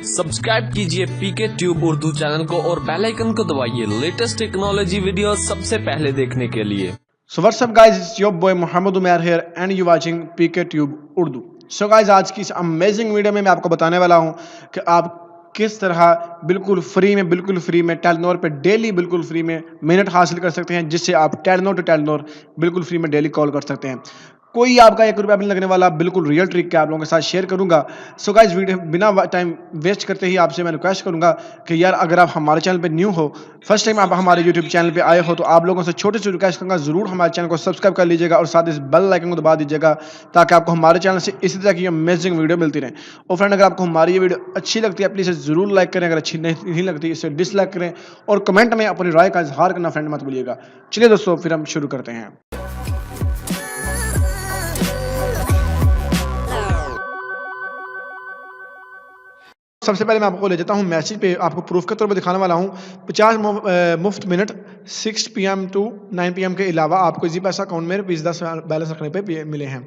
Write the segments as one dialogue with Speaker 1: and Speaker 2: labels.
Speaker 1: Subscribe कीजिए पीके tube Urdu channel को और बेल आइकन को दबाइए लेटेस्ट टेक्नोलॉजी वीडियो सबसे पहले देखने के लिए।
Speaker 2: So what's up guys, it's your boy Mohammed Umair here and you watching PK Tube Urdu। So guys, आज की इस अमेजिंग वीडियो में मैं आपको बताने वाला हूं कि आप किस तरह बिल्कुल फ्री में टेलीनॉर पे डेली बिल्कुल फ्री में मिनट हासिल कर सकते हैं, जिससे आप टेलीनॉर टू टेलीनॉर बिल्कुल फ्री में डेली कॉल कर सकते हैं। कोई आपका 1 रुपया भी नहीं लगने वाला, बिल्कुल रियल ट्रिक के आप लोगों के साथ शेयर करूंगा। सो गाइस, वीडियो बिना टाइम वेस्ट करते ही आपसे मैं रिक्वेस्ट करूंगा कि यार अगर आप हमारे चैनल पे न्यू हो, फर्स्ट टाइम आप हमारे यूट्यूब चैनल पे आए हो, तो आप लोगों से छोटी सी रिक्वेस्ट करूंगा, जरूर हमारे चैनल को सब्सक्राइब कर लीजिएगा और साथ इस बेल आइकन को दबा दीजिएगा ताकि आपको हमारे चैनल से इसी तरह की अमेजिंग वीडियो मिलती रहे। और फ्रेंड, अगर आपको हमारी ये वीडियो अच्छी लगती है प्लीज़ जरूर लाइक करें, अगर अच्छी नहीं लगती इसे डिसलाइक करें और कमेंट में अपनी राय का इजहार करना फ्रेंड मत भूलिएगा। चलिए दोस्तों, फिर हम शुरू करते हैं। सबसे पहले मैं आपको ले जाता हूं मैसेज पे, आपको प्रूफ के तौर पे दिखाने वाला हूं 50 मुफ्त मिनट 6 PM टू 9 PM के अलावा आपको इजी पैसा अकाउंट में ₹10 बैलेंस रखने पे मिले हैं।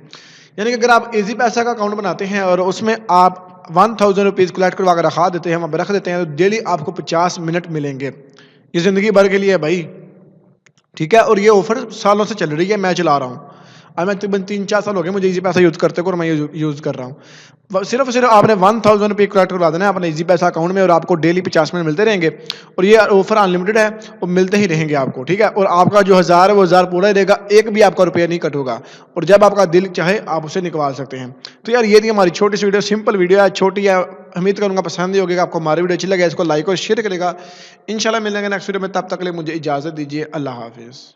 Speaker 2: यानी कि अगर आप इजी पैसा का अकाउंट बनाते हैं और उसमें आप 1000 रुपीज़ कलेक्ट करवा कर रखा देते हैं, वहाँ पर रख देते हैं, तो डेली आपको 50 मिनट मिलेंगे। ये ज़िंदगी भर के लिए है भाई, ठीक है। और ये ऑफर सालों से चल रही है, मैं चला रहा हूँ। अब मैं तकरीबन 3-4 साल हो गए मुझे इजी पैसा यूज़ करते को, और मैं यूज़ कर रहा हूँ। सिर्फ आपने 1000 रुपये कलेक्ट करवा देना है अपने इजी पैसा अकाउंट में और आपको डेली 50 मिनट मिलते रहेंगे। और ये ऑफर अनलिमिटेड है और मिलते ही रहेंगे आपको, ठीक है। और आपका जो 1000 है वो 1000 पूरा ही रहेगा, एक भी आपका रुपया नहीं कट होगा। और जब आपका दिल चाहे आप उसे निकाल सकते हैं। तो यार ये थी हमारी छोटी सी वीडियो, सिंपल वीडियो है, छोटी है। उम्मीद करूँगा पसंद ही होगी, आपको हमारी वीडियो अच्छी लगे इसको लाइक और शेयर करेगा। इंशाल्लाह मिलेंगे नेक्स्ट वीडियो में, तब तक के लिए मुझे इजाज़त दीजिए। अल्लाह हाफिज़।